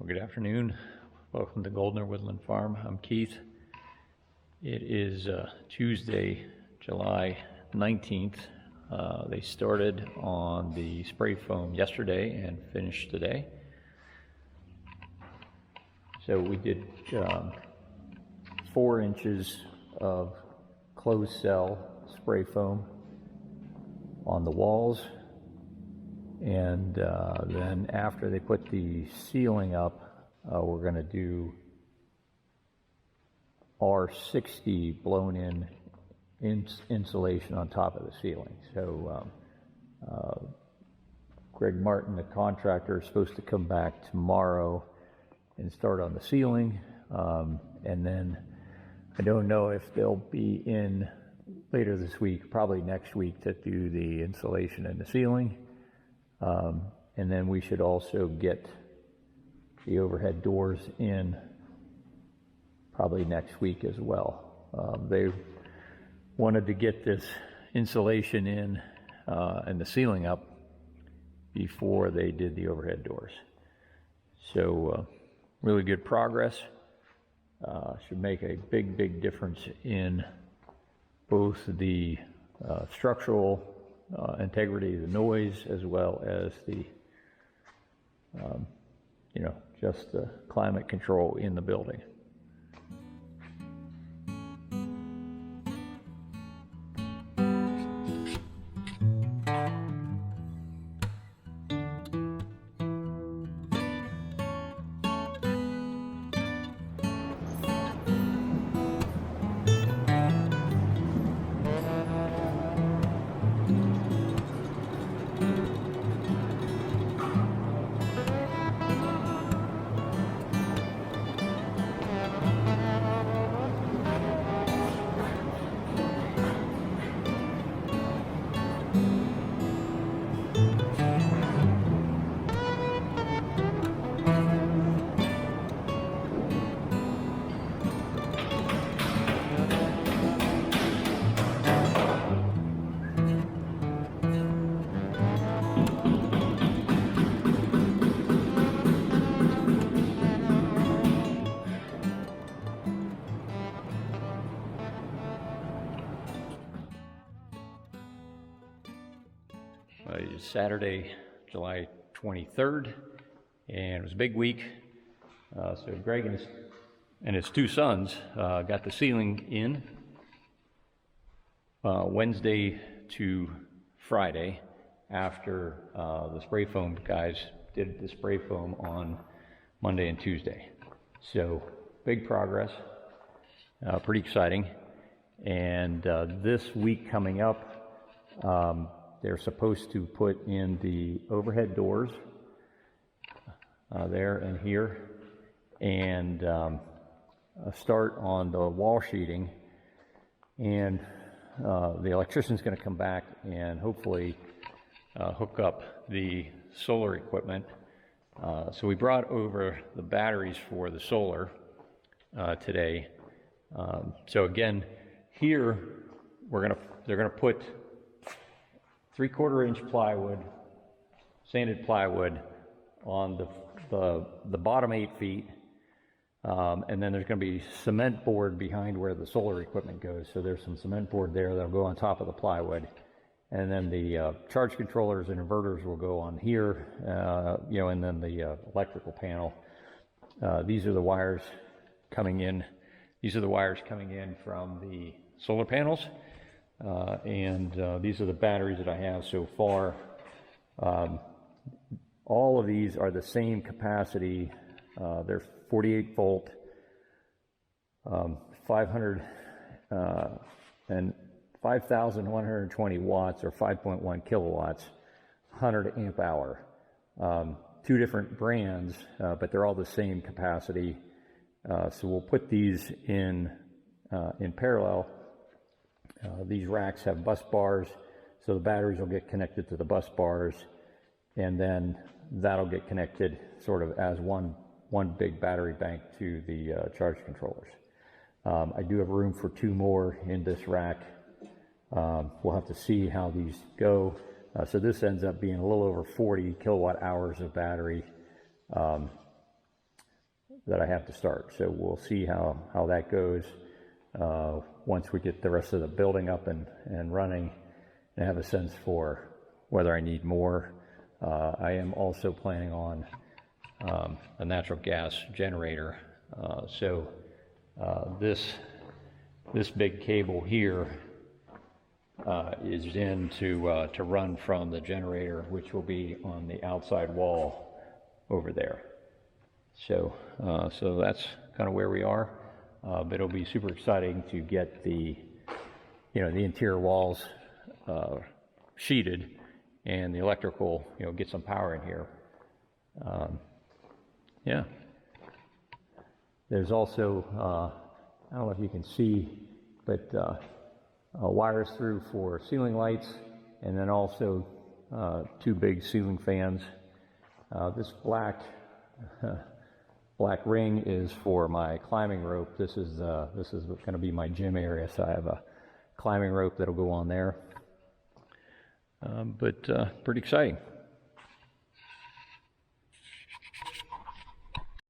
Well, good afternoon. Welcome to Goldner Woodland Farm. I'm Keith. It is Tuesday, July 19th. They started on the spray foam yesterday and finished today. So we did 4 inches of closed cell spray foam on the walls. And then after they put the ceiling up, we're going to do R60 blown in insulation on top of the ceiling. So Greg Martin, the contractor, is supposed to come back tomorrow and start on the ceiling. And then I don't know if they'll be in later this week, probably next week, to do the insulation in the ceiling. And then we should also get the overhead doors in probably next week as well. They wanted to get this insulation in and the ceiling up before they did the overhead doors. So really good progress. Should make a big difference in both the structural integrity, the noise, as well as the just the climate control in the building. It's Saturday, July 23rd, and it was a big week. So Greg and his two sons got the ceiling in Wednesday to Friday after the spray foam guys did the spray foam on Monday and Tuesday. So big progress, pretty exciting. And this week coming up, they're supposed to put in the overhead doors there and here, and start on the wall sheeting. And the electrician's going to come back and hopefully hook up the solar equipment. So we brought over the batteries for the solar today. So again, here they're gonna put 3/4 inch plywood, sanded plywood, on the bottom 8 feet, and then there's going to be cement board behind where the solar equipment goes. So there's some cement board there that'll go on top of the plywood, and then the charge controllers and inverters will go on here, and then the electrical panel. These are the wires coming in. These are the wires coming in from the solar panels, and these are the batteries that I have so far. All of these are the same capacity. They're 48 volt, 5,120 watts or 5.1 kilowatts, 100 amp hour. Two different brands, but they're all the same capacity. So we'll put these in parallel. These racks have bus bars, so the batteries will get connected to the bus bars, and then that'll get connected sort of as one big battery bank to the charge controllers. I do have room for 2 more in this rack. We'll have to see how these go. So this ends up being a little over 40 kilowatt hours of battery that I have to start. So we'll see how that goes once we get the rest of the building up and running, and have a sense for whether I need more. I am also planning on a natural gas generator. So this big cable here is in to run from the generator, which will be on the outside wall over there. So that's kind of where we are. But it'll be super exciting to get the interior walls sheeted, and the electrical, get some power in here. Yeah. There's also, I don't know if you can see, but wires through for ceiling lights, and then also 2 big ceiling fans. This black ring is for my climbing rope. This is going to be my gym area, so I have a climbing rope that'll go on there. But pretty exciting.